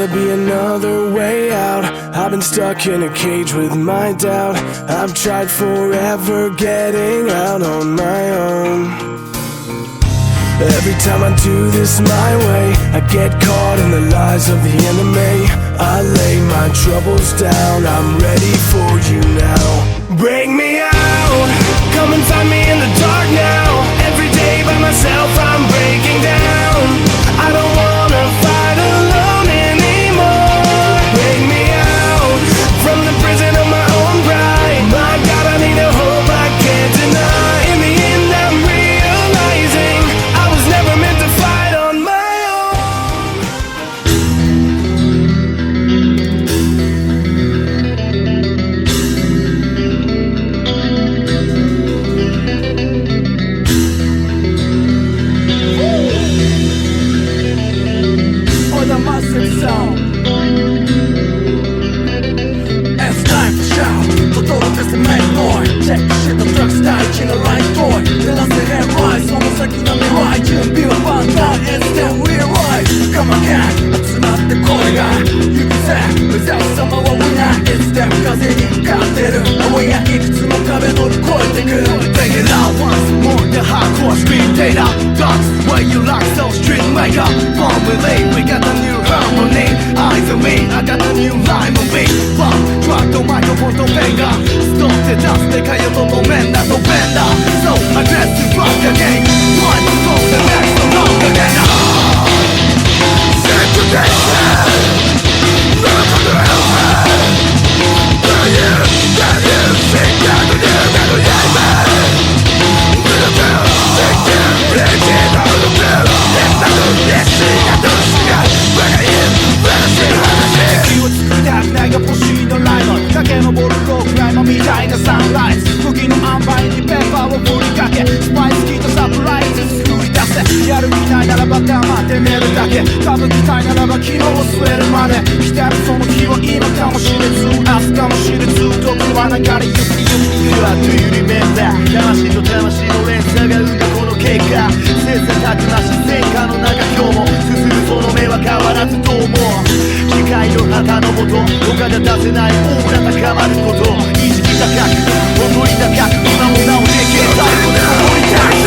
gotta be another way out. I've been stuck in a cage with my doubt. I've tried forever getting out on my own. Every time I do this my way, I get caught in the lies of the enemy. I lay my troubles down, I'm ready for you now. Bring me out, come and find me in the dark now. Every day by myself I'm breaking down. I don't wanna fight alone anymore. Bring me out, from the prison of my own pride. My God, I need a hope I can't deny. In the end I'm realizing I was never meant to fight on my the massive sound. It's time to shout. Total is the main boy. Check the shit, the drug stage in the right boy. Tell us the head rise. So much like in the right. You be a bad guy and still we rise. Come again, it's not the corner. You can say, without someone what we have. It's them cause they didn't cut it. We are in to no cabin or quite the good. Take it out once more. The hardcore speed data. Dogs where you lock so street maker. Bomb relay, we got the new harmony. Eyes on me, I got a new line on me. Bomb, drop the microphone to finger. Stop the dust, they can't you no men that no bender. So aggressive rock again. One for the next no longer again. Segregation. Run from the hellfire. Do you, can you sing down to you, can you hear me? With a bell, take them, break it out of the bell. It's not the best thing I do, see I bring it in, bring it in, bring it in. 敵を作りたくないが欲しいのライバル駆け上るロークライマーみたいなサンライズ時の塩梅にペーパーを振りかけスパイスキーとサプライズ作り出せやる気ないならば黙って寝るだけ歌舞伎たいならば昨日を据えるまで来たるその日は今かもしれず明日かもしれず時は流れゆくゆく You are do you remember 魂と魂の連鎖が生んだこの結果切磋琢磨し戦火の中今日も進むその目は変わらずと思う機械の旗のもと他じゃ出せないオーラ高まること意識高く踊り高く今もなおできる最後で踊りたい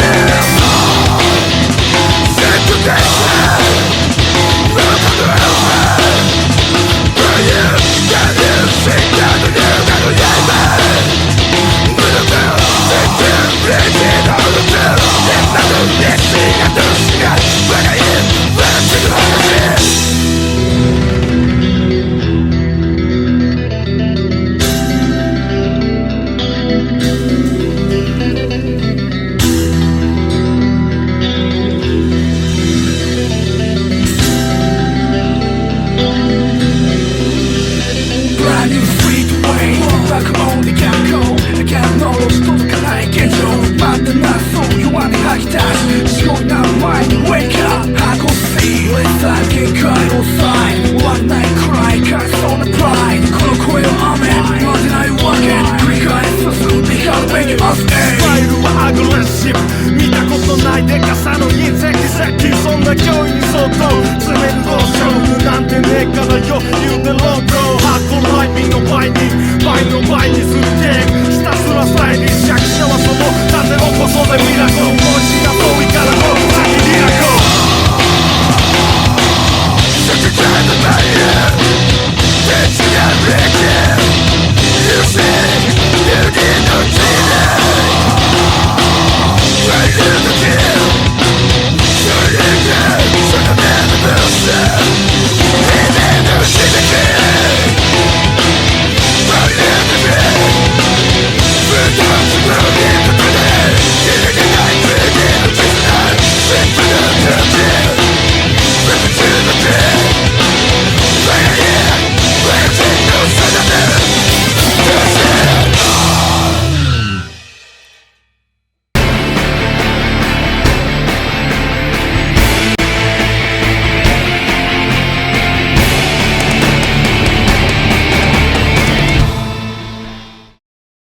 Segregation Run from the hellfire For you, can you sing down to you, can you hear me? With a bell, take them, break it out of the bell It's not the best thing I do, see I bring it in, bring it to the heart Binding 倍の倍にするゲームひたすらスタイリッシュ